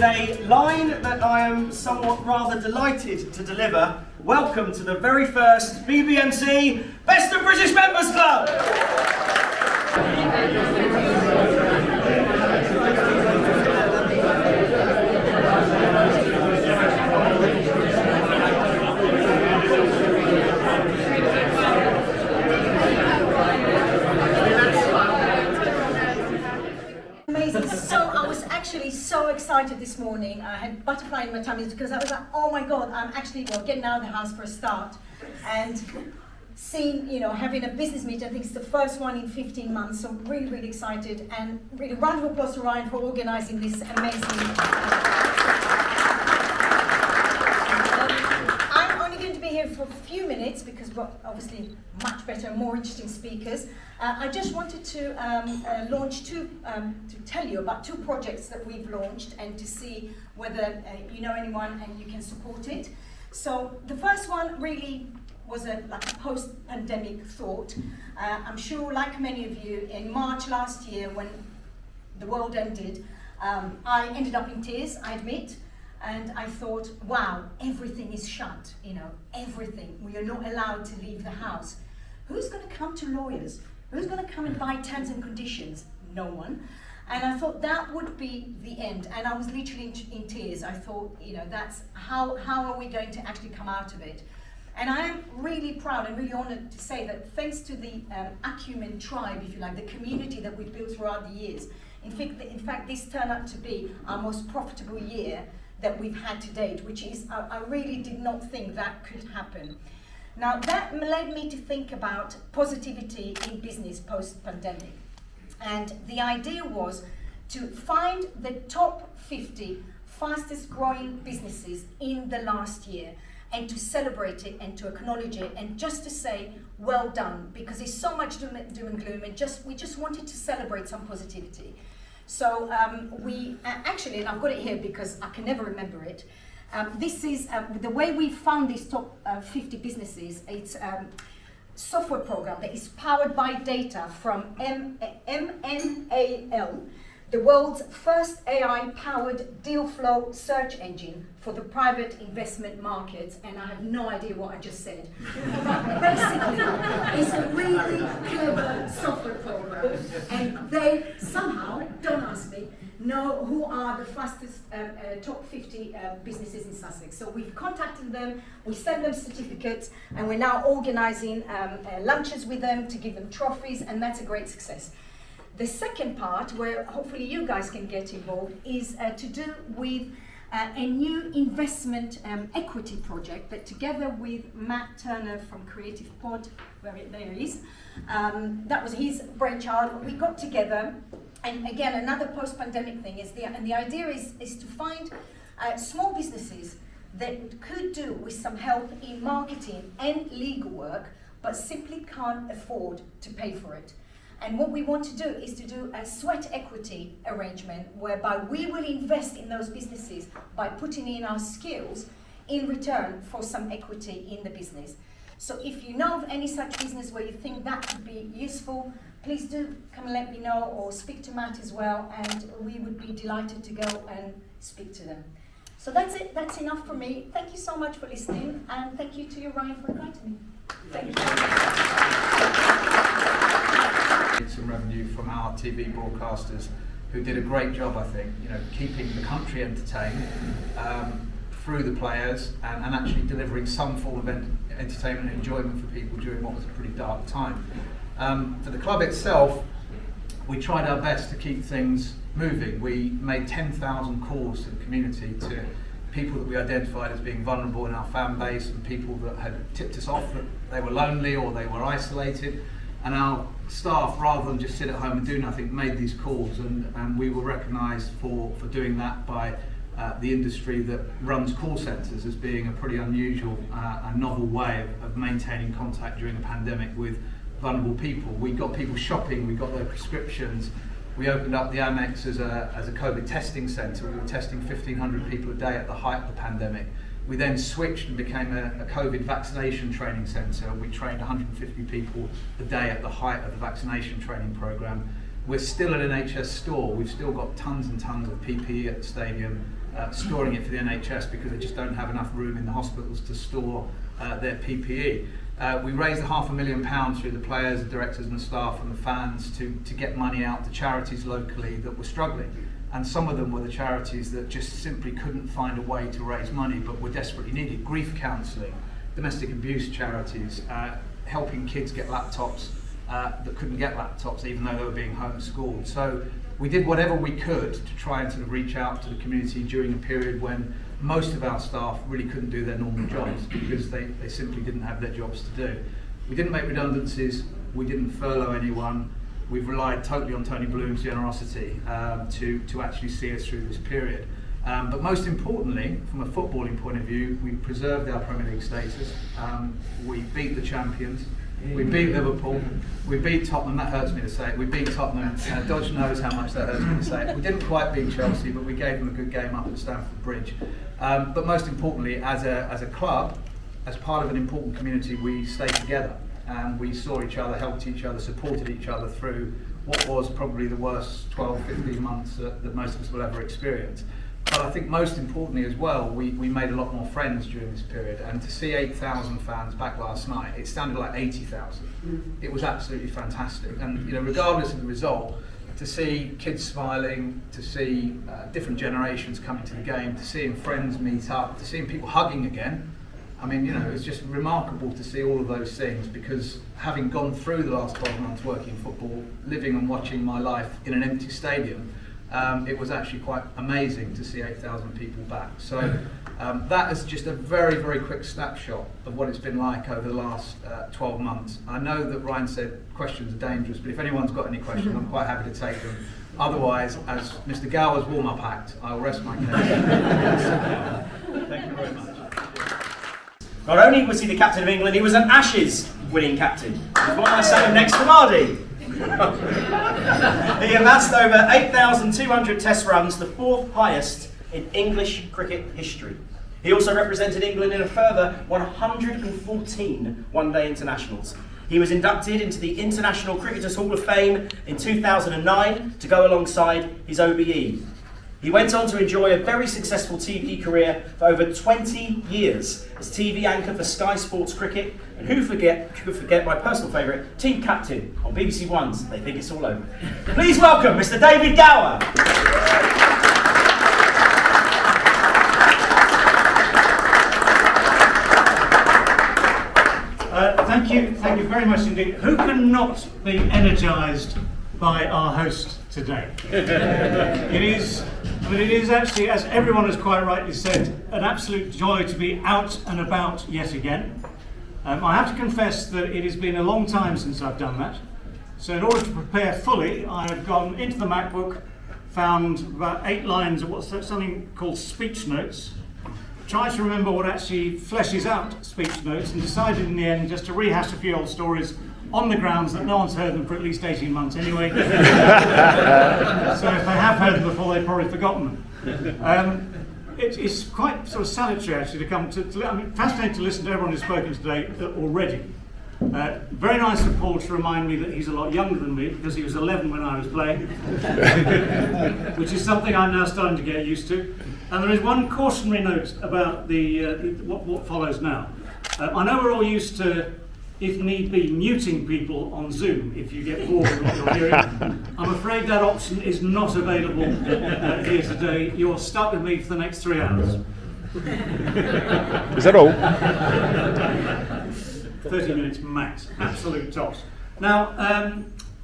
with a line that I am somewhat rather delighted to deliver. Welcome to the very first BBMC Best of British Members Club! Amazing. So I was actually so excited this morning. I had butterfly in my tummy because I was like, oh my God, I'm actually getting out of the house for a start. And seeing, having a business meeting, I think it's the first one in 15 months. So really, really excited. And really, round of applause to Ryan for organising this amazing. I'm only going to be here for a few minutes because we've got obviously much better, more interesting speakers. I just wanted to launch to tell you about two projects that we've launched and to see whether you know anyone and you can support it. So the first one really was a post-pandemic thought. I'm sure, like many of you, in March last year when the world ended, I ended up in tears, I admit, and I thought, wow, everything is shut, everything. We are not allowed to leave the house. Who's going to come to lawyers? Who's going to come and buy terms and conditions? No one. And I thought that would be the end. And I was literally in tears. I thought, that's how are we going to actually come out of it? And I am really proud and really honored to say that thanks to the Acumen tribe, if you like, the community that we've built throughout the years, in fact, this turned out to be our most profitable year that we've had to date, which is, I really did not think that could happen. Now, that led me to think about positivity in business post-pandemic. And the idea was to find the top 50 fastest growing businesses in the last year and to celebrate it and to acknowledge it and just to say, well done, because there's so much doom and gloom and we just wanted to celebrate some positivity. So we actually, and I've got it here because I can never remember it, this is the way we found these top 50 businesses. It's a software program that is powered by data from MNAL, the world's first AI-powered deal flow search engine for the private investment markets. And I have no idea what I just said. But basically, it's a really clever software program. And they somehow, don't ask me, know who are the fastest top 50 businesses in Sussex. So we've contacted them, we send them certificates, and we're now organising lunches with them to give them trophies, and that's a great success. The second part, where hopefully you guys can get involved, is to do with a new investment equity project that together with Matt Turner from Creative Pod, there he is, that was his brainchild, we got together. And again, another post-pandemic thing is the idea is to find small businesses that could do with some help in marketing and legal work, but simply can't afford to pay for it. And what we want to do is to do a sweat equity arrangement whereby we will invest in those businesses by putting in our skills in return for some equity in the business. So if you know of any such business where you think that could be useful, please do come and let me know or speak to Matt as well, and we would be delighted to go and speak to them. So that's it, that's enough for me. Thank you so much for listening, and thank you to you, Ryan, for inviting me. Thank you. Some revenue from our TV broadcasters who did a great job, I think, keeping the country entertained through the players and actually delivering some form of entertainment and enjoyment for people during what was a pretty dark time. For the club itself, we tried our best to keep things moving. We made 10,000 calls to the community, to people that we identified as being vulnerable in our fan base and people that had tipped us off that they were lonely or they were isolated. And our staff, rather than just sit at home and do nothing, made these calls, and we were recognised for doing that by the industry that runs call centres as being a pretty unusual and novel way of maintaining contact during the pandemic with vulnerable people. We got people shopping, we got their prescriptions, we opened up the Amex as a COVID testing centre. We were testing 1,500 people a day at the height of the pandemic. We then switched and became a COVID vaccination training centre. We trained 150 people a day at the height of the vaccination training programme. We're still an NHS store. We've still got tons and tons of PPE at the stadium. storing it for the NHS because they just don't have enough room in the hospitals to store their PPE. We raised £500,000 through the players, the directors and the staff and the fans to get money out to charities locally that were struggling. And some of them were the charities that just simply couldn't find a way to raise money but were desperately needed. Grief counselling, domestic abuse charities, helping kids get laptops that couldn't get laptops even though they were being homeschooled. So we did whatever we could to try and sort of reach out to the community during a period when most of our staff really couldn't do their normal jobs because they simply didn't have their jobs to do. We didn't make redundancies, we didn't furlough anyone, we've relied totally on Tony Bloom's generosity to actually see us through this period. But most importantly, from a footballing point of view, we preserved our Premier League status, we beat the champions, we beat Liverpool, we beat Tottenham, that hurts me to say it, we beat Tottenham, Dodge knows how much that hurts me to say it. We didn't quite beat Chelsea, but we gave them a good game up at Stamford Bridge. But most importantly, as a club, as part of an important community, we stayed together and we saw each other, helped each other, supported each other through what was probably the worst 12, 15 months that most of us will ever experience. But I think most importantly as well, we made a lot more friends during this period, and to see 8,000 fans back last night, it sounded like 80,000. It was absolutely fantastic, and regardless of the result, to see kids smiling, to see different generations coming to the game, to seeing friends meet up, to seeing people hugging again. I mean, it's just remarkable to see all of those things, because having gone through the last 12 months working in football, living and watching my life in an empty stadium, it was actually quite amazing to see 8,000 people back. So that is just a very, very quick snapshot of what it's been like over the last 12 months. I know that Ryan said questions are dangerous, but if anyone's got any questions, I'm quite happy to take them. Otherwise, as Mr. Gower's warm-up act, I'll rest my case. Thank you very much. Not only was he the captain of England, he was an Ashes winning captain. That's why I sat him next to Mardy. He amassed over 8,200 test runs, the fourth highest in English cricket history. He also represented England in a further 114 one-day internationals. He was inducted into the International Cricketers Hall of Fame in 2009 to go alongside his OBE. He went on to enjoy a very successful TV career for over 20 years as TV anchor for Sky Sports Cricket, and who could forget my personal favourite, team captain on BBC One's They Think It's All Over. Please welcome Mr. David Gower. Thank you very much indeed. Who can not be energised by our host today? It is actually, as everyone has quite rightly said, an absolute joy to be out and about yet again. I have to confess that it has been a long time since I've done that. So in order to prepare fully, I have gone into the MacBook, found about 8 lines of what's something called speech notes, tried to remember what actually fleshes out speech notes, and decided in the end just to rehash a few old stories on the grounds that no one's heard them for at least 18 months anyway. So if they have heard them before, they've probably forgotten them. It's quite sort of salutary actually to come to fascinating to listen to everyone who's spoken today already. Very nice of Paul to remind me that he's a lot younger than me, because he was 11 when I was playing, which is something I'm now starting to get used to. And there is one cautionary note about what follows now. I know we're all used to, if need be, muting people on Zoom if you get bored of what you're hearing. I'm afraid that option is not available here today. You're stuck with me for the next 3 hours. Is that all? 30 minutes max, absolute tops. Now,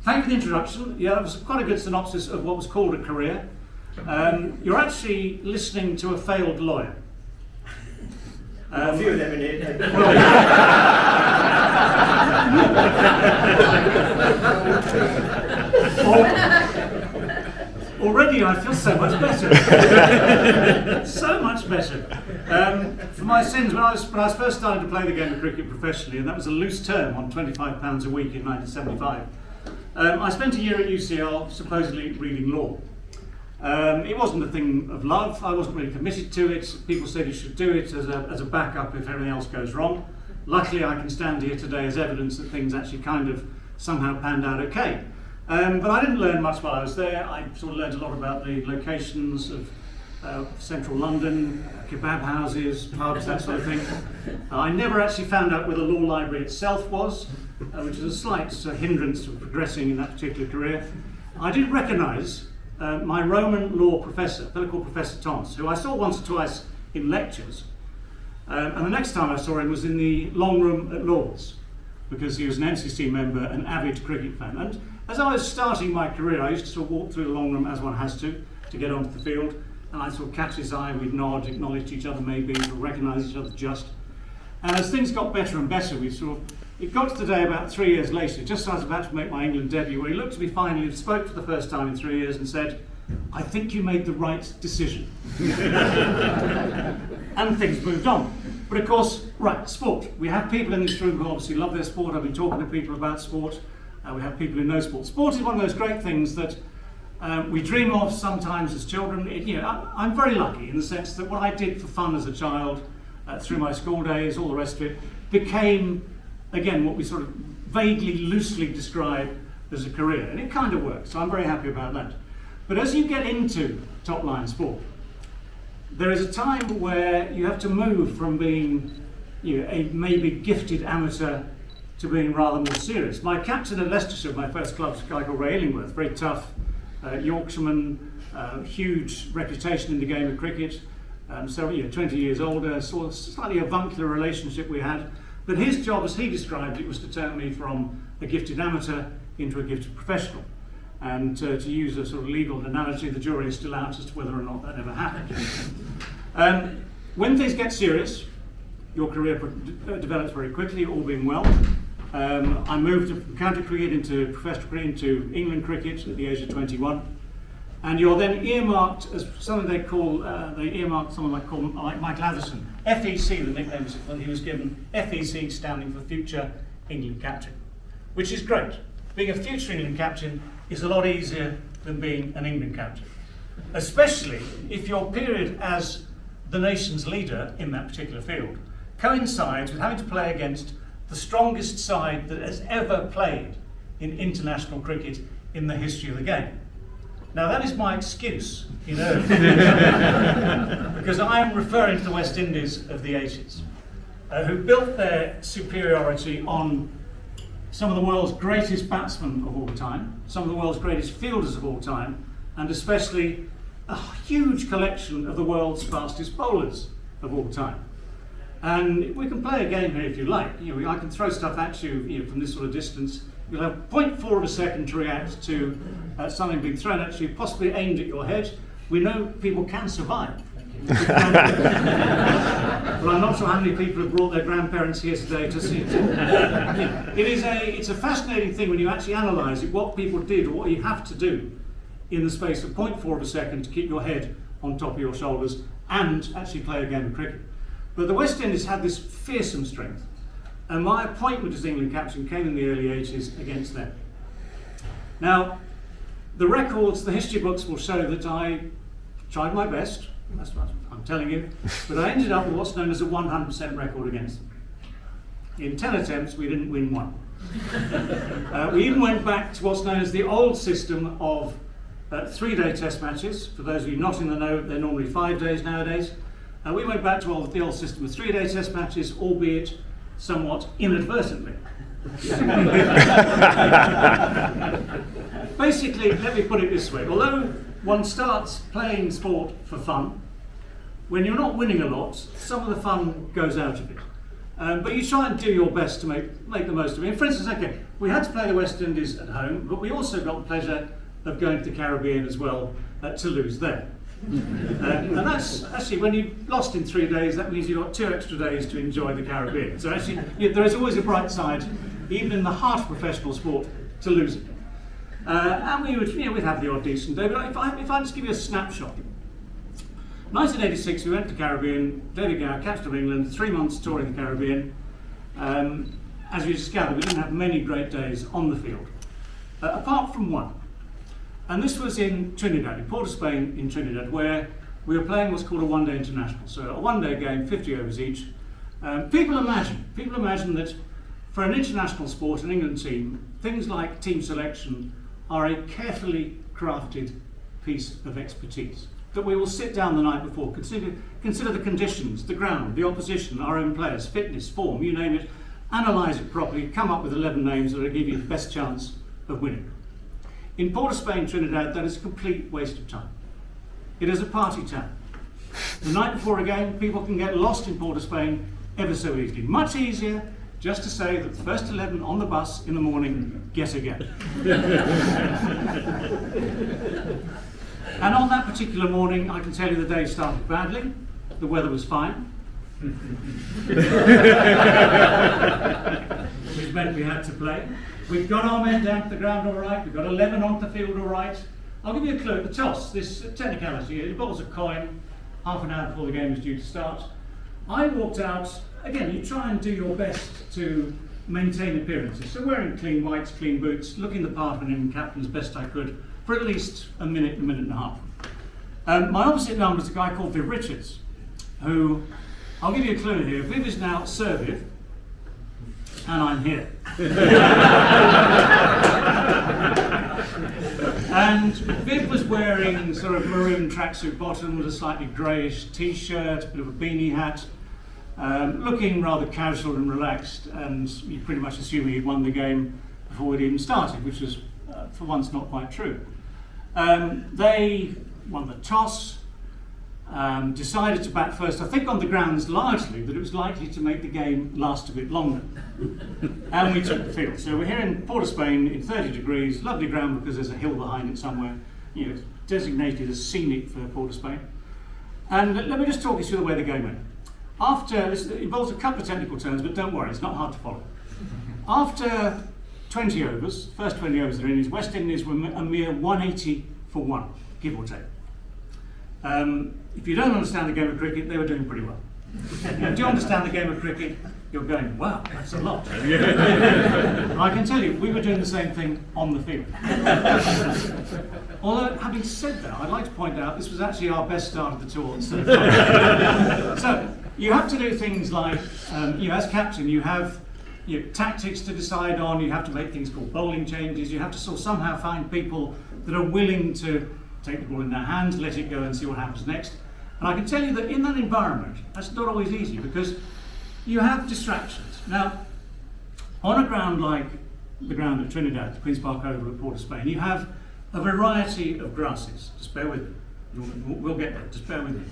thank you for the introduction. Yeah, that was quite a good synopsis of what was called a career. You're actually listening to a failed lawyer. A few of them in here. Already I feel so much better. So much better. For my sins, when I was first starting to play the game of cricket professionally, and that was a loose term on £25 a week in 1975, I spent a year at UCL supposedly reading law. It wasn't a thing of love. I wasn't really committed to it. People said you should do it as a backup if everything else goes wrong. Luckily, I can stand here today as evidence that things actually kind of somehow panned out okay. But I didn't learn much while I was there. I sort of learned a lot about the locations of central London, kebab houses, pubs, that sort of thing. I never actually found out where the law library itself was, which is a slight hindrance to progressing in that particular career. I did recognise my Roman law professor, a fellow called Professor Thomas, who I saw once or twice in lectures. And the next time I saw him was in the long room at Lord's, because he was an MCC member, an avid cricket fan. And as I was starting my career, I used to sort of walk through the long room as one has to get onto the field. And I'd sort of catch his eye, we'd nod, acknowledge each other maybe, or recognise each other just. And as things got better and better, it got to the day about 3 years later, just as I was about to make my England debut, where he looked at me finally, spoke for the first time in 3 years and said, "I think you made the right decision." And things moved on. But of course, right, sport. We have people in this room who obviously love their sport. I've been talking to people about sport. We have people who know sport. Sport is one of those great things that we dream of sometimes as children. I'm very lucky in the sense that what I did for fun as a child, through my school days, all the rest of it, became, again, what we sort of vaguely, loosely describe as a career. And it kind of works, so I'm very happy about that. But as you get into top-line sport, there is a time where you have to move from being a maybe gifted amateur to being rather more serious. My captain at Leicestershire, my first club, was a guy called Ray Illingworth, very tough Yorkshireman, huge reputation in the game of cricket, 20 years older, sort of slightly avuncular relationship we had. But his job, as he described it, was to turn me from a gifted amateur into a gifted professional. And to use a sort of legal analogy, the jury is still out as to whether or not that ever happened. When things get serious, your career develops very quickly, all being well. I moved from county cricket into professional cricket, into England cricket at the age of 21. And you're then earmarked as something they earmarked someone like Michael Atherton. FEC, the nickname was, he was given FEC, standing for Future England Captain, which is great. Being a future England captain is a lot easier than being an England captain, especially if your period as the nation's leader in that particular field coincides with having to play against the strongest side that has ever played in international cricket in the history of the game. Now that is my excuse, because I am referring to the West Indies of the 80s, who built their superiority on some of the world's greatest batsmen of all time, some of the world's greatest fielders of all time, and especially a huge collection of the world's fastest bowlers of all time. And we can play a game here if you like. I can throw stuff at you, from this sort of distance. You'll have 0.4 of a second to react to something being thrown at you, possibly aimed at your head. We know people can survive. But I'm not sure how many people have brought their grandparents here today to see it. It's a fascinating thing when you actually analyse it, what people did, or what you have to do in the space of 0.4 of a second to keep your head on top of your shoulders and actually play a game of cricket. But the West Indies had this fearsome strength, and my appointment as England captain came in the early 80s against them. Now, the records, the history books will show that I tried my best, that's what I'm telling you, but I ended up with what's known as a 100% record against them. In 10 attempts, we didn't win one. We even went back to what's known as the old system of 3-day test matches. For those of you not in the know, they're normally 5 days nowadays. We went back to the old system of 3-day test matches, albeit somewhat inadvertently. Basically, let me put it this way. Although one starts playing sport for fun, when you're not winning a lot, some of the fun goes out of it. But you try and do your best to make the most of it. For instance, we had to play the West Indies at home, but we also got the pleasure of going to the Caribbean as well to lose there. And that's actually, when you lost in 3 days, that means you've got 2 extra days to enjoy the Caribbean. So actually, there is always a bright side, even in the heart of professional sport, to losing. And we'd have the odd decent day. But if I just give you a snapshot, 1986, we went to the Caribbean. David Gower, captain of England, 3 months touring the Caribbean. As you just gathered, we didn't have many great days on the field, apart from one. And this was in Trinidad, in Port of Spain in Trinidad, where we were playing what's called a one-day international. So a one-day game, 50 overs each. People imagine that for an international sport, an England team, things like team selection are a carefully crafted piece of expertise. that we will sit down the night before, consider the conditions, the ground, the opposition, our own players, fitness, form, you name it, analyse it properly, come up with 11 names that will give you the best chance of winning. In Port of Spain, Trinidad, that is a complete waste of time. It is a party town. The night before a game, people can get lost in Port of Spain ever so easily. Much easier just to say that the first 11 on the bus in the morning get a game. And on that particular morning, I can tell you the day started badly. The weather was fine. Which meant we had to play. We've got our men down to the ground all right. We've got 11 onto the field all right. I'll give you a clue at the toss. This technicality, it involves a coin half an hour before the game is due to start. I walked out. Again, you try and do your best to maintain appearances. So wearing clean whites, clean boots, looking the part of an England captain as best I could for at least a minute and a half. My opposite number is a guy called Viv Richards, who, I'll give you a clue here. Viv is now Sir Viv, and I'm here. And Viv was wearing sort of maroon tracksuit bottom with a slightly greyish t-shirt, a bit of a beanie hat, looking rather casual and relaxed, and you pretty much assuming he'd won the game before it even started, which was, for once, not quite true. They won the toss, decided to bat first, I think on the grounds largely that it was likely to make the game last a bit longer. And we took the field. So we're here in Port of Spain in 30 degrees, lovely ground because there's a hill behind it somewhere, you know, designated as scenic for Port of Spain. And let me just talk you through the way the game went. It involves a couple of technical terms, but don't worry, it's not hard to follow. After 20 overs, first 20 overs they're in, is West Indies were a mere 180 for 1, give or take. If you don't understand the game of cricket, they were doing pretty well. If you understand the game of cricket, you're going, wow, that's a lot. I can tell you, we were doing the same thing on the field. Although, having said that, I'd like to point out this was actually our best start of the tour so far. So, you have to do things like, as captain, you have tactics to decide on, you have to make things called bowling changes, you have to sort of somehow find people that are willing to take the ball in their hands, let it go and see what happens next. And I can tell you that in that environment, that's not always easy because you have distractions. Now, on a ground like the ground at Trinidad, the Queen's Park Oval at Port of Spain, you have a variety of grasses. Just bear with me. We'll get there, just bear with me.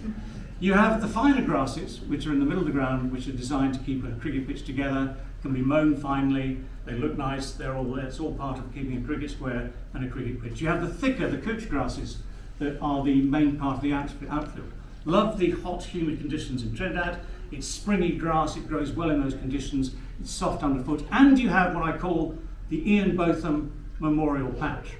You have the finer grasses, which are in the middle of the ground, which are designed to keep a cricket pitch together, can be mown finely, they look nice, it's all part of keeping a cricket square and a cricket pitch. You have the thicker, the couch grasses, that are the main part of the outfield. Love the hot, humid conditions in Trinidad. It's springy grass, it grows well in those conditions, it's soft underfoot, and you have what I call the Ian Botham Memorial Patch.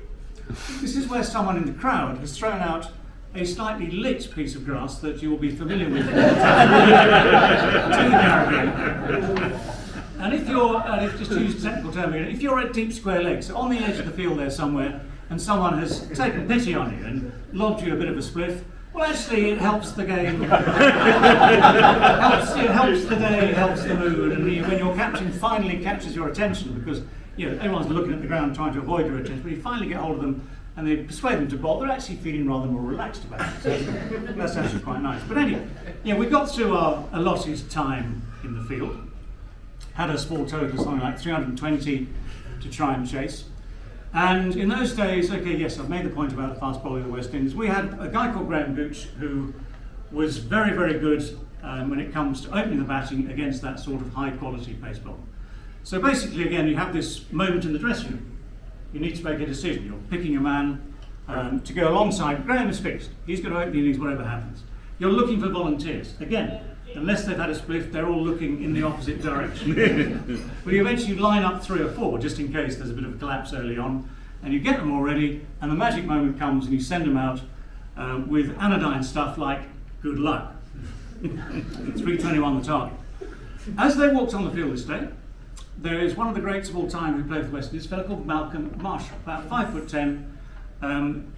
This is where someone in the crowd has thrown out a slightly lit piece of grass that you will be familiar with to the Caribbean. And if just to use a technical term again, if you're at deep square legs, so on the edge of the field there somewhere, and someone has taken pity on you and lobbed you a bit of a spliff, well, actually, it helps the game. It helps the day, it helps the mood, and when your captain finally captures your attention, because everyone's looking at the ground trying to avoid your attention, but you finally get hold of them and they persuade them to bowl, they're actually feeling rather more relaxed about it. So that's actually quite nice. But anyway, we got through our allotted time in the field, had a small total of something like 320 to try and chase. And in those days, I've made the point about the fast bowling of the West Indies. We had a guy called Graham Gooch who was very, very good when it comes to opening the batting against that sort of high quality pace bowler. So basically, again, you have this moment in the dressing room. You need to make a decision. You're picking a man to go alongside. Graham is fixed. He's going to open the innings whatever happens. You're looking for volunteers. Again, unless they've had a spliff, they're all looking in the opposite direction. But you eventually line up 3 or 4 just in case there's a bit of a collapse early on, and you get them all ready, and the magic moment comes and you send them out with anodyne stuff like good luck. 321 the target. As they walked on the field this day, there is one of the greats of all time who played for the West Indies, a fellow called Malcolm Marshall, about 5'10".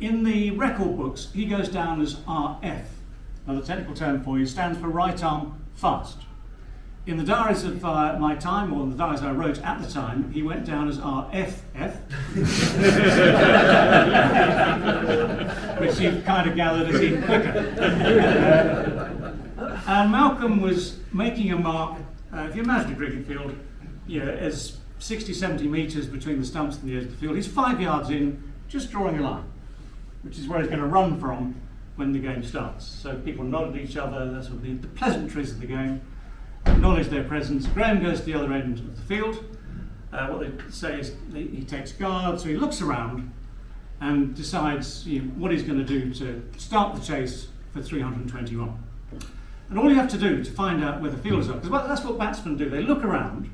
In the record books, he goes down as RF. Now, the technical term for you stands for right arm fast. in the diaries of my time, or in the diaries I wrote at the time, he went down as our FF, which you've kind of gathered as even quicker. And Malcolm was making a mark, if you imagine a cricket field, as 60, 70 metres between the stumps and the edge of the field. He's 5 yards in, just drawing a line, which is where he's going to run from when the game starts. So people nod at each other, that's sort of the pleasantries of the game, acknowledge their presence. Graham goes to the other end of the field. What they say is he takes guard, so he looks around and decides what he's going to do to start the chase for 321. And all you have to do to find out where the fielders are, because that's what batsmen do, they look around.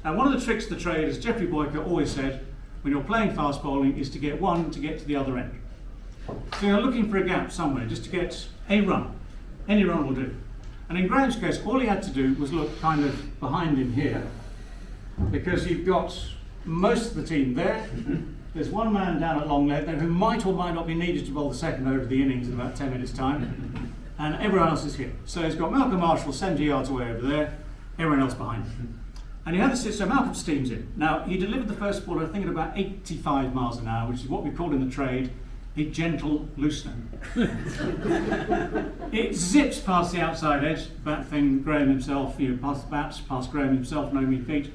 And one of the tricks of the trade, as Geoffrey Boyker always said, when you're playing fast bowling, is to get one to get to the other end. So you're looking for a gap somewhere, just to get a run. Any run will do. And in Graham's case, all he had to do was look kind of behind him here, because you've got most of the team there. There's one man down at long leg there who might or might not be needed to bowl the second over of the innings in about 10 minutes' time. And everyone else is here. So he's got Malcolm Marshall 70 yards away over there, everyone else behind him. And he had the so Malcolm steams in. Now, he delivered the first ball, I think, at about 85 miles an hour, which is what we call in the trade a gentle loosener. It zips past the outside edge, bat thing, Graham himself, past the bats, past Graham himself, no mean feat,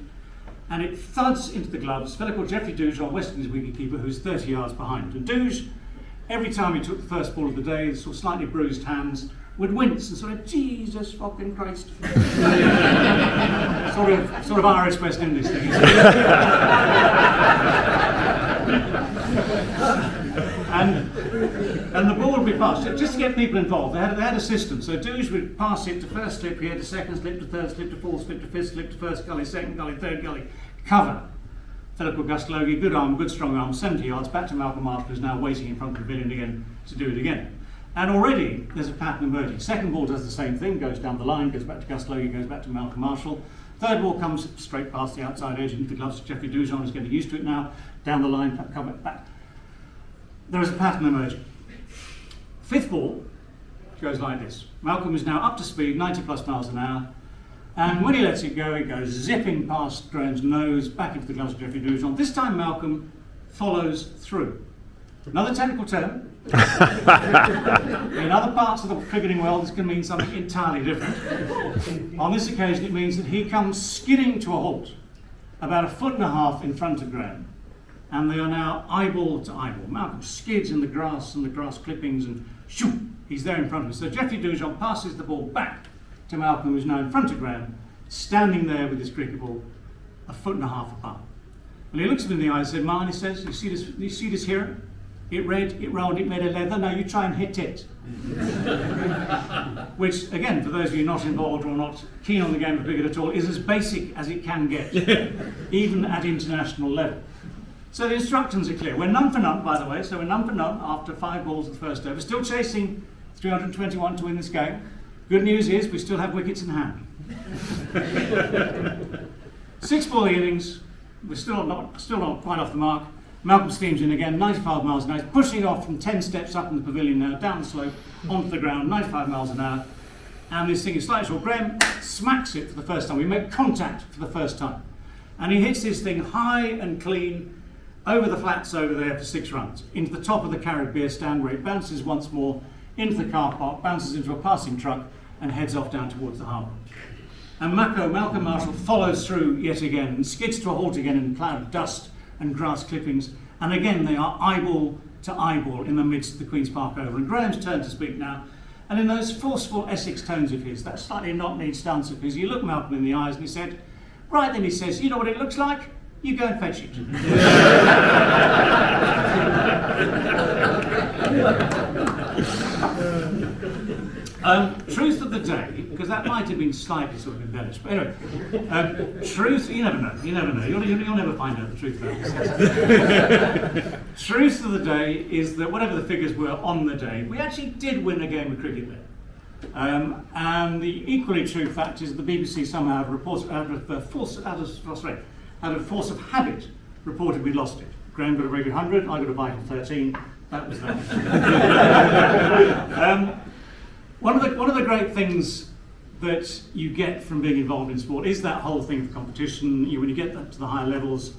and it thuds into the gloves. A fellow called Geoffrey Douge, our West Indies wicketkeeper, who's 30 yards behind. And Douge, every time he took the first ball of the day, the sort of slightly bruised hands, would wince and sort of, Jesus fucking Christ. sort of Irish West Indies thing. And the ball would be passed, just to get people involved. They had assistants, so Douge would pass it to first slip here, to second slip, to third slip, to fourth slip, to fifth slip, to first gully, second gully, third gully, cover. A fellow called Gus Logie, good arm, good strong arm, 70 yards, back to Malcolm Marshall, who's now waiting in front of the pavilion again to do it again. And already there's a pattern emerging. Second ball does the same thing, goes down the line, goes back to Gus Logie, goes back to Malcolm Marshall. Third ball comes straight past the outside edge into the gloves. Geoffrey Douge is getting used to it now, down the line, come back. There is a pattern emerging. Fifth ball goes like this. Malcolm is now up to speed, 90 plus miles an hour, and when he lets it goes zipping past Graham's nose, back into the gloves of Geoffrey Douge. This time Malcolm follows through. Another technical term. In other parts of the cricketing world, this can mean something entirely different. On this occasion, it means that he comes skidding to a halt, about 1.5 feet in front of Graham. And they are now eyeball to eyeball. Malcolm skids in the grass and the grass clippings, and shoo, he's there in front of him. So Geoffrey Douge passes the ball back to Malcolm, who's now in front of Graham, standing there with his cricket ball 1.5 feet apart. And he looks at him in the eyes and says, "Man," he says, you see this here? It read, it rolled, it made a leather, now you try and hit it." Which, again, for those of you not involved or not keen on the game of cricket at all, is as basic as it can get, even at international level. So the instructions are clear. We're none for none, by the way, so we're none for none after 5 balls of the first over. Still chasing 321 to win this game. Good news is we still have wickets in hand. 6 ball innings, we're still not quite off the mark. Malcolm steams in again, 95 miles an hour, pushing off from 10 steps up in the pavilion now, down the slope, onto the ground, 95 miles an hour. And this thing is slightly short. Graham smacks it for the first time. We make contact for the first time. And he hits this thing high and clean over the flats over there for 6 runs, into the top of the Carib beer stand, where it bounces once more into the car park, bounces into a passing truck, and heads off down towards the harbour. And Malcolm Marshall follows through yet again and skids to a halt again in a cloud of dust and grass clippings, and again they are eyeball to eyeball in the midst of the Queen's Park Oval. And Graham's turn to speak now, and in those forceful Essex tones of his, that slightly knock-kneed stance of his, he looked Malcolm in the eyes and he said, "Right then," he says, "you know what it looks like? You go and fetch it." Truth of the day, because that might have been slightly sort of embellished, but anyway, truth, you never know, you'll never find out the truth about this. Truth of the day is that whatever the figures were on the day, we actually did win a game of cricket there. And the equally true fact is that the BBC somehow out of force of habit reported we lost it. Graham got a very good 100, I got a vital 13, that was that. One of the great things that you get from being involved in sport is that whole thing of competition. When you get up to the higher levels,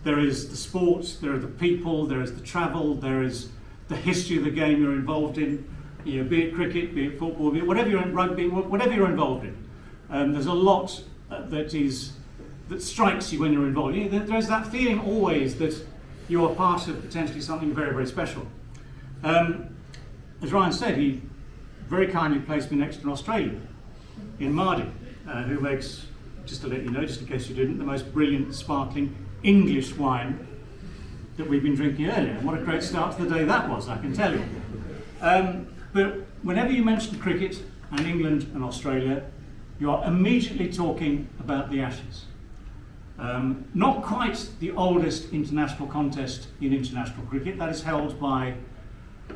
there is the sport, there are the people, there is the travel, there is the history of the game you're involved in. Be it cricket, be it football, be it whatever you're in, rugby, whatever you're involved in. There's a lot that strikes you when you're involved. There's that feeling always that you are part of potentially something very, very special. As Ryan said, he very kindly placed me next to an Australian in Mardi, who makes, just to let you know, just in case you didn't, the most brilliant sparkling English wine that we've been drinking earlier. And what a great start to the day that was, I can tell you. But whenever you mention cricket and England and Australia, you are immediately talking about the Ashes. Not quite the oldest international contest in international cricket. That is held by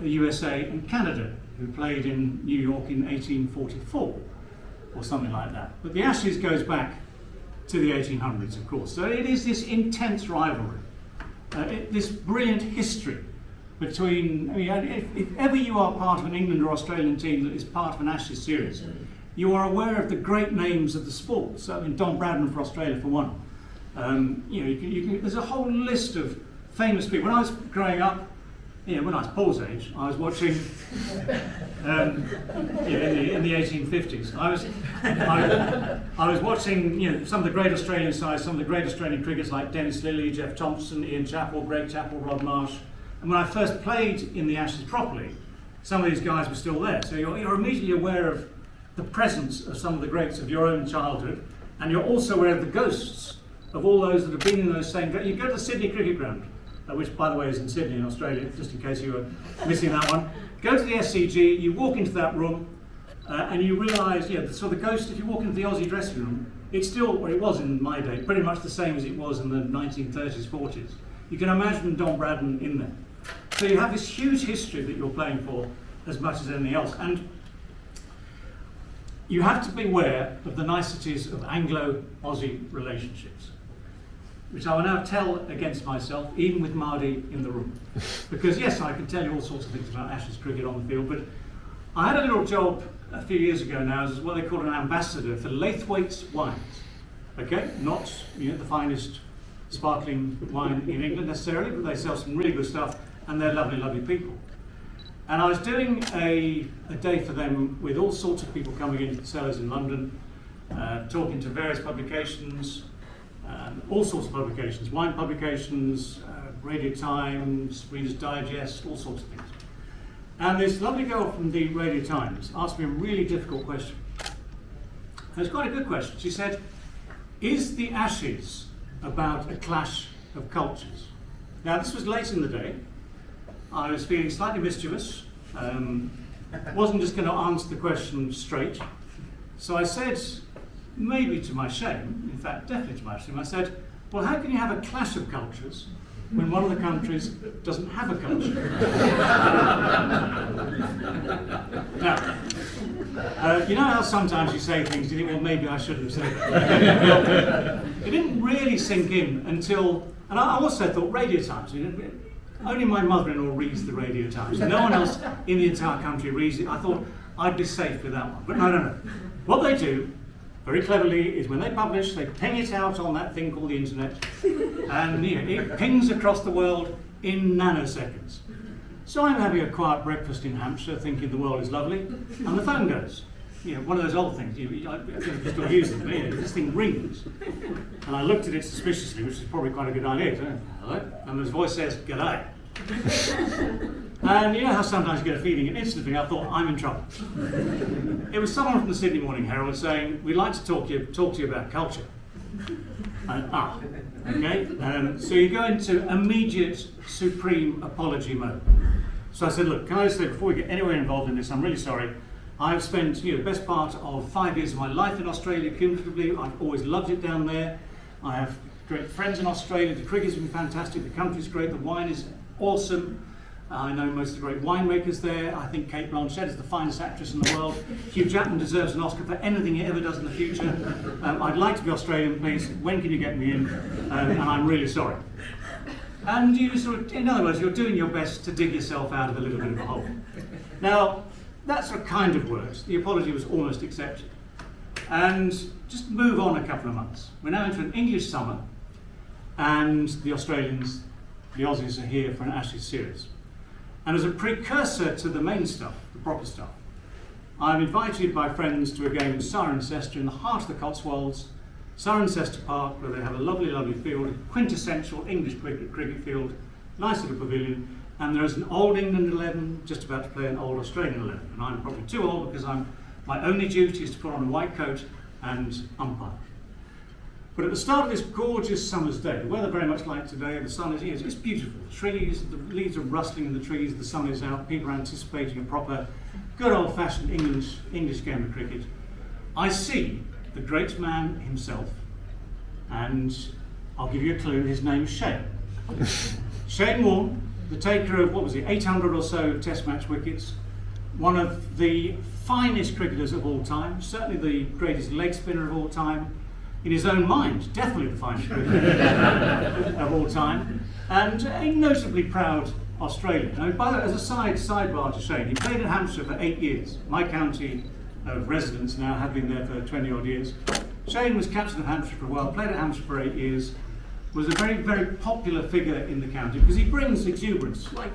the USA and Canada, who played in New York in 1844 or something like that. But the Ashes goes back to the 1800s, of course. So it is this intense rivalry, this brilliant history between, if ever you are part of an England or Australian team that is part of an Ashes series, you are aware of the great names of the sport. So Don Bradman for Australia, for one. There's a whole list of famous people. When I was growing up, when I was Paul's age, I was watching in the 1850s. I was watching some of the great Australian sides, some of the great Australian cricketers like Dennis Lillee, Jeff Thompson, Ian Chappell, Greg Chappell, Rod Marsh. And when I first played in the Ashes properly, some of these guys were still there. So you're immediately aware of the presence of some of the greats of your own childhood, and you're also aware of the ghosts of all those that have been in those same. You go to the Sydney Cricket Ground, which by the way is in Sydney in Australia, just in case you were missing that one. Go to the SCG, you walk into that room, and you realise, so the ghost, if you walk into the Aussie dressing room, it's still, or it was in my day, pretty much the same as it was in the 1930s, 40s. You can imagine Don Bradman in there. So you have this huge history that you're playing for as much as anything else. And you have to be aware of the niceties of Anglo-Aussie relationships, which I will now tell against myself, even with Mardi in the room. Because yes, I can tell you all sorts of things about Ashes cricket on the field, but I had a little job a few years ago now as what they call an ambassador for Laithwaite's wines. Okay, not the finest sparkling wine in England necessarily, but they sell some really good stuff, and they're lovely, lovely people. And I was doing a day for them with all sorts of people coming into the cellars in London, talking to various publications, all sorts of publications, wine publications, Radio Times, Reader's Digest, all sorts of things. And this lovely girl from the Radio Times asked me a really difficult question. It was quite a good question. She said, is the Ashes about a clash of cultures? Now this was late in the day. I was feeling slightly mischievous. Wasn't just going to answer the question straight. So I said, maybe to my shame, in fact definitely to my shame, I said, well, how can you have a clash of cultures when one of the countries doesn't have a culture? Now, you know how sometimes you say things, you think, well, maybe I shouldn't have said it. It didn't really sink in until, and I also thought Radio Times, only my mother-in-law reads the Radio Times. No one else in the entire country reads it. I thought I'd be safe with that one. But no. What they do, very cleverly, is when they publish, they ping it out on that thing called the internet, and it pings across the world in nanoseconds. So I'm having a quiet breakfast in Hampshire, thinking the world is lovely, and the phone goes. One of those old things, I still use them, this thing rings. And I looked at it suspiciously, which is probably quite a good idea. So, hello? And his voice says, "G'day." And you know how sometimes you get a feeling, and instantly I thought, I'm in trouble. It was someone from the Sydney Morning Herald saying, we'd like to talk to you about culture. Okay. So you go into immediate supreme apology mode. So I said, look, can I just say, before we get anywhere involved in this, I'm really sorry. I've spent the best part of 5 years of my life in Australia cumulatively. I've always loved it down there. I have great friends in Australia. The cricket's been fantastic. The country's great. The wine is awesome. I know most of the great winemakers there. I think Kate Blanchett is the finest actress in the world. Hugh Jackman deserves an Oscar for anything he ever does in the future. I'd like to be Australian, please. When can you get me in? And I'm really sorry. And you in other words, you're doing your best to dig yourself out of a little bit of a hole. Now, that kind of works. The apology was almost accepted. And just move on a couple of months. We're now into an English summer, and the Australians, the Aussies, are here for an Ashes series. And as a precursor to the main stuff, the proper stuff, I'm invited by friends to a game in Cirencester in the heart of the Cotswolds, Cirencester Park, where they have a lovely, lovely field, a quintessential English cricket field, nice little pavilion, and there is an old England 11 just about to play an old Australian 11. And I'm probably too old because my only duty is to put on a white coat and umpire. But at the start of this gorgeous summer's day, the weather very much like today, the sun is here, it's beautiful. The trees, the leaves are rustling in the trees, the sun is out, people are anticipating a proper, good old-fashioned English game of cricket. I see the great man himself, and I'll give you a clue, his name is Shane. Shane Warne, the taker of, 800 or so test match wickets, one of the finest cricketers of all time, certainly the greatest leg spinner of all time, in his own mind, definitely the finest cricketer of all time, and a notably proud Australian. Now, by the way, as a sidebar to Shane, he played in Hampshire for 8 years. My county of residence now, have been there for 20 odd years. Shane was captain of Hampshire for a while, played at Hampshire for 8 years, was a very, very popular figure in the county because he brings exuberance, like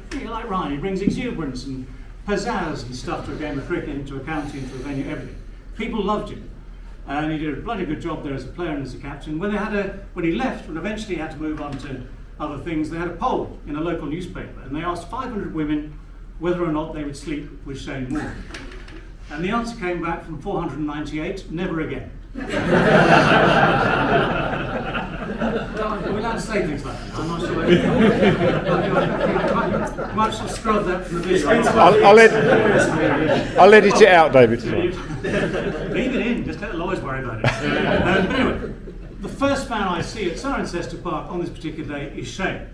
Ryan, he brings exuberance and pizzazz and stuff to a game of cricket, into a county, into a venue, everything. People loved him. And he did a bloody good job there as a player and as a captain. When he left, when eventually he had to move on to other things, they had a poll in a local newspaper, and they asked 500 women whether or not they would sleep with Shane Warne. And the answer came back from 498, never again. We're allowed to say things like that. I'm not sure. You might just scrub that from the video. I'll edit it out, David. Leave it in, just let the lawyers worry about it. But anyway, the first man I see at Cirencester Park on this particular day is Shane.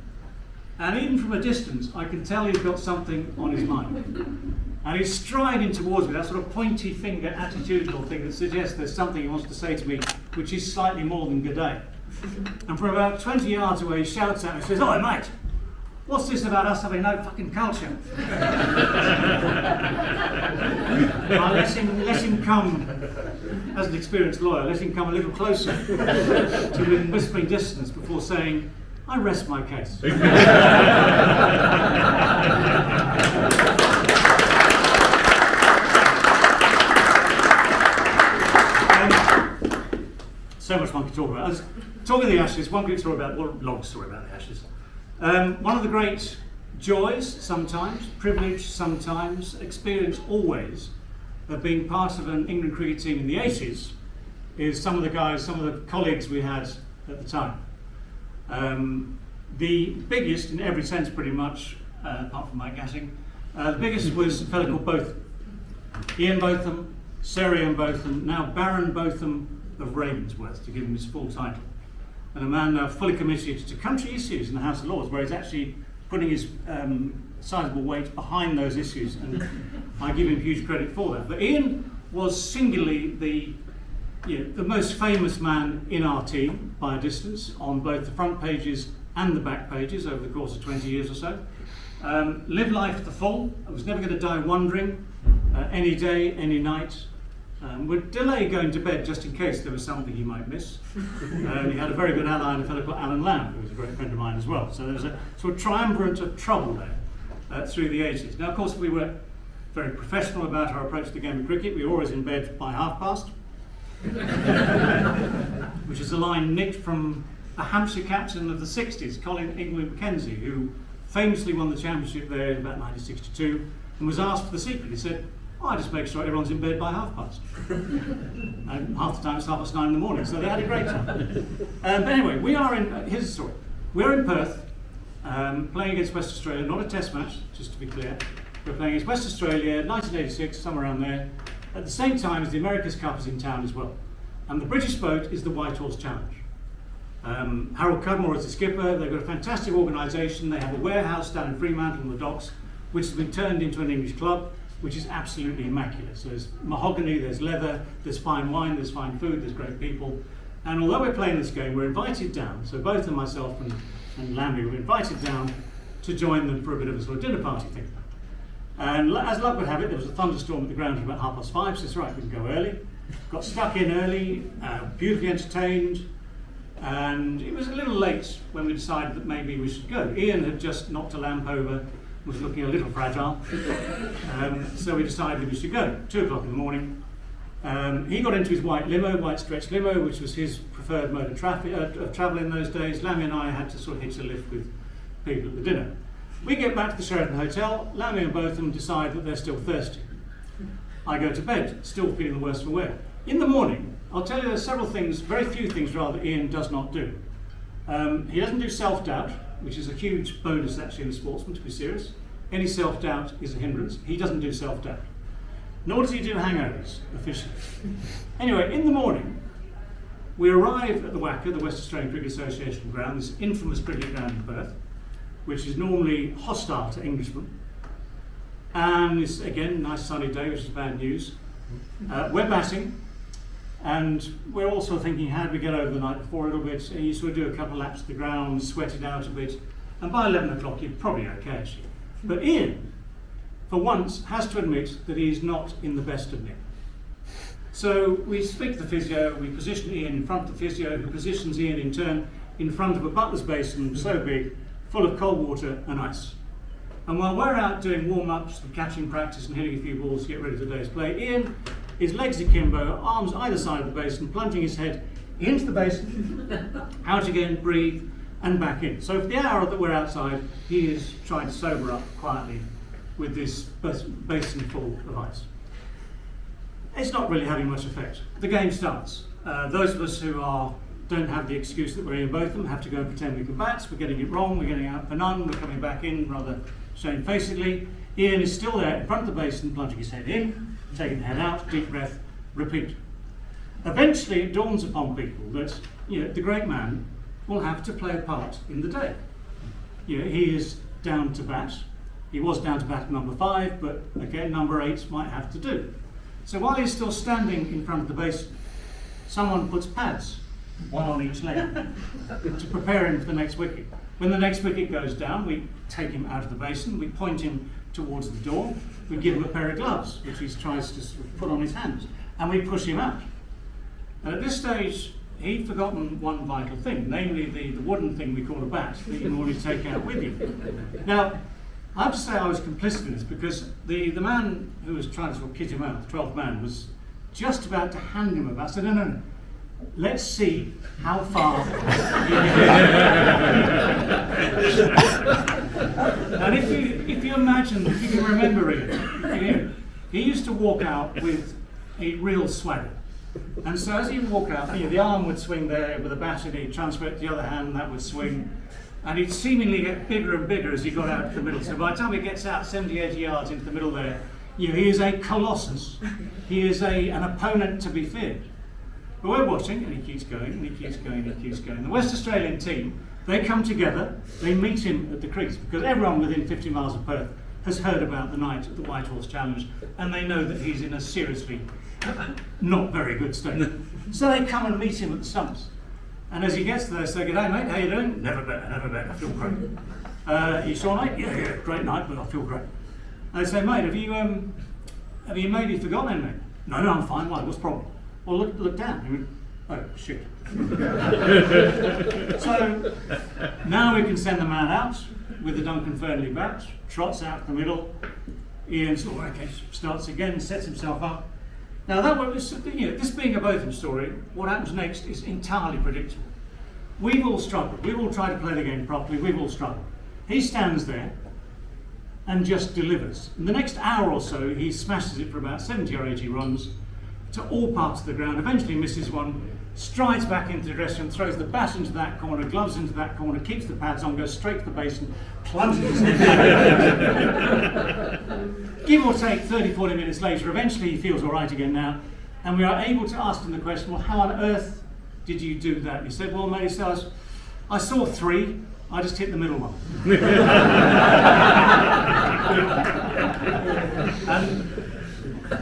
And even from a distance, I can tell he's got something on his mind. And he's striding towards me, that sort of pointy finger attitudinal thing that suggests there's something he wants to say to me, which is slightly more than good day. And from about 20 yards away, he shouts at me and says, "Oi, mate, what's this about us having no fucking culture?" I let him come, as an experienced lawyer, let him come a little closer to within whispering distance before saying, "I rest my case." So much one could talk about. Talking of the Ashes, one quick story about, long story about the Ashes. One of the great joys sometimes, privilege sometimes, experience always, of being part of an England cricket team in the 80s is some of the colleagues we had at the time. The biggest, in every sense pretty much, apart from Mike Gatting, the biggest was a fellow called Botham. Ian Botham, Sir Ian Botham, now Baron Botham of Ravensworth, to give him his full title. And a man now fully committed to country issues in the House of Lords, where he's actually putting his sizable weight behind those issues, and I give him huge credit for that. But Ian was singularly the most famous man in our team by a distance, on both the front pages and the back pages over the course of 20 years or so. Lived life to the full. I was never going to die wondering, any day, any night. Would delay going to bed just in case there was something he might miss. He had a very good ally, and a fellow called Alan Lamb, who was a great friend of mine as well. So there was a sort of triumvirate of trouble there through the 80s. Now, of course, we were very professional about our approach to the game of cricket. We were always in bed by 1:30, which is a line nicked from a Hampshire captain of the 60s, Colin Inglewood Mackenzie, who famously won the championship there in about 1962, and was asked for the secret. He said, "I just make sure everyone's in bed by 1:30. And half the time it's 9:30 in the morning, so they had a great time. But anyway, here's the story. We're in Perth, playing against West Australia, not a test match, just to be clear. We're playing against West Australia, 1986, somewhere around there. At the same time as the America's Cup is in town as well. And the British boat is the White Horse Challenge. Harold Cudmore is the skipper. They've got a fantastic organisation. They have a warehouse down in Fremantle on the docks, which has been turned into an English club, which is absolutely immaculate. So there's mahogany, there's leather, there's fine wine, there's fine food, there's great people. And although we're playing this game, we're invited down, so both of myself and Lambie were invited down to join them for a bit of a sort of dinner party thing. And as luck would have it, there was a thunderstorm at the ground at about 5:30, so it's right, we can go early. got stuck in early, beautifully entertained, and it was a little late when we decided that maybe we should go. Ian had just knocked a lamp over, was looking a little fragile, so we decided we should go. 2 o'clock in the morning. He got into his white stretch limo, which was his preferred mode of travel in those days. Lammy and I had to sort of hitch a lift with people at the dinner. We get back to the Sheraton Hotel. Lammy and both of them decide that they're still thirsty. I go to bed, still feeling the worst for wear. In the morning, I'll tell you there's several things, very few things rather, Ian does not do. He doesn't do self-doubt, which is a huge bonus actually in a sportsman, to be serious. Any self-doubt is a hindrance. He doesn't do self-doubt. Nor does he do hangovers, officially. Anyway, in the morning, we arrive at the WACA, the West Australian Cricket Association ground, this infamous cricket ground in Perth, which is normally hostile to Englishmen. And it's, again, nice sunny day, which is bad news. We're batting, and we're also thinking, how do we get over the night before a little bit? And you sort of do a couple of laps of the ground, sweat it out a bit, and by 11 o'clock you're probably okay, actually. But Ian, for once, has to admit that he's not in the best of nick. So we speak to the physio, we position Ian in front of the physio, who positions Ian in turn in front of a butler's basin so big, full of cold water and ice. And while we're out doing warm-ups and catching practice and hitting a few balls to get ready for today's play, Ian, his legs akimbo, arms either side of the basin, plunging his head into the basin, out again, breathe, and back in. So for the hour that we're outside, he is trying to sober up quietly with this basin full of ice. It's not really having much effect. The game starts. Those of us who don't have the excuse that we're in both of them have to go and pretend we can bat. We're getting it wrong, we're getting out for none, we're coming back in rather shamefacedly. Ian is still there in front of the basin, plunging his head in, taking the head out, deep breath, repeat. Eventually it dawns upon people that the great man will have to play a part in the day. He is down to bat. He was down to bat at number 5, but again, number 8 might have to do. So while he's still standing in front of the basin, someone puts pads, one on each leg, to prepare him for the next wicket. When the next wicket goes down, we take him out of the basin, we point him towards the door, we give him a pair of gloves, which he tries to sort of put on his hands, and we push him out. And at this stage, he'd forgotten one vital thing, namely the wooden thing we call a bat that you normally take out with you. Now, I have to say I was complicit in this because the man who was trying to sort of kit him out, the 12th man, was just about to hand him a bat. I said, no, let's see how far you And if you imagine, if you can remember it, he used to walk out with a real swagger. And so as he would walk out, the arm would swing there with a bat and he'd transfer it to the other hand and that would swing. And he'd seemingly get bigger and bigger as he got out to the middle. So by the time he gets out 70, 80 yards into the middle there, he is a colossus. He is an opponent to be feared. But we're watching, and he keeps going, and he keeps going, and he keeps going. The West Australian team, they come together, they meet him at the crease, because everyone within 50 miles of Perth has heard about the night at the White Horse Challenge, and they know that he's in a seriously not very good state. So they come and meet him at the stumps. And as he gets there, they say, "G'day mate, how you doing?" Never better, I feel great. You sure mate? Yeah, great night, but I feel great. And they say, "Mate, have you maybe forgotten anything?" No, I'm fine, why, what's the problem? Well, look down. He went, "Oh, shit." So now we can send the man out with the Duncan Fernley bat, trots out to the middle. Ian starts again, sets himself up. Now that was, this being a Botham story, what happens next is entirely predictable. We've all struggled. We've all tried to play the game properly. We've all struggled. He stands there and just delivers. In the next hour or so, he smashes it for about 70 or 80 runs to all parts of the ground, eventually misses one, strides back into the dressing room, throws the bat into that corner, gloves into that corner, keeps the pads on, goes straight to the basin, plunges his head. Give or take 30, 40 minutes later, eventually he feels all right again now, and we are able to ask him the question, well, how on earth did you do that? And he said, well, mate, I saw 3, I just hit the middle one. And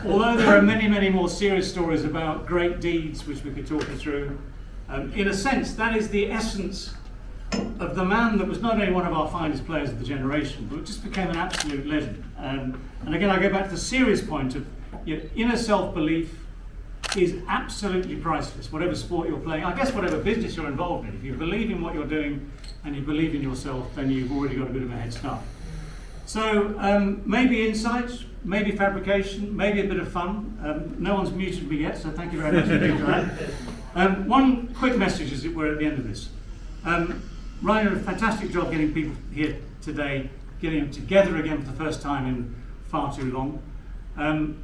although there are many, many more serious stories about great deeds which we could talk you through, in a sense, that is the essence of the man that was not only one of our finest players of the generation, but just became an absolute legend. And again, I go back to the serious point of inner self-belief, is absolutely priceless, whatever sport you're playing. I guess whatever business you're involved in. If you believe in what you're doing and you believe in yourself, then you've already got a bit of a head start. So maybe insights, maybe fabrication, maybe a bit of fun. No one's muted me yet, so thank you very much indeed for that. One quick message as it were at the end of this. Ryan did a fantastic job getting people here today, getting them together again for the first time in far too long.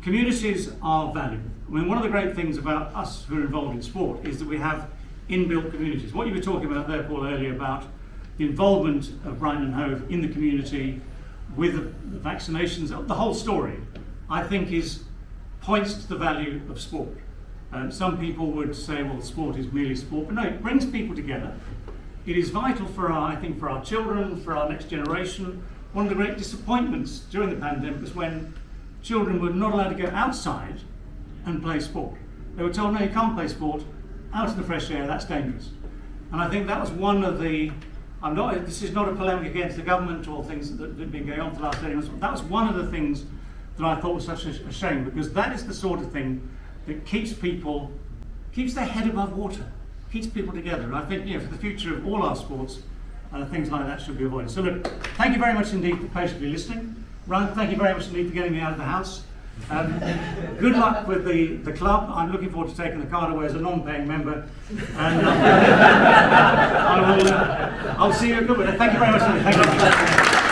Communities are valuable. I mean, one of the great things about us who are involved in sport is that we have inbuilt communities. What you were talking about there, Paul, earlier about the involvement of Brighton and Hove in the community with the vaccinations, the whole story, I think points to the value of sport. Some people would say, well, sport is merely sport, but no, it brings people together. It is vital for I think for our children, for our next generation. One of the great disappointments during the pandemic was when children were not allowed to go outside and play sport. They were told, no, you can't play sport out in the fresh air, that's dangerous. And I think that was one of the, this is not a polemic against the government or things that have been going on for the last 10 years, but that was one of the things that I thought was such a shame, because that is the sort of thing that keeps their head above water, keeps people together. And I think, for the future of all our sports, things like that should be avoided. So look, thank you very much indeed for patiently listening. Ryan, thank you very much indeed for getting me out of the house. Good luck with the club. I'm looking forward to taking the card away as a non-paying member. And I'll see you at Goodwood. Thank you very much indeed. Thank you.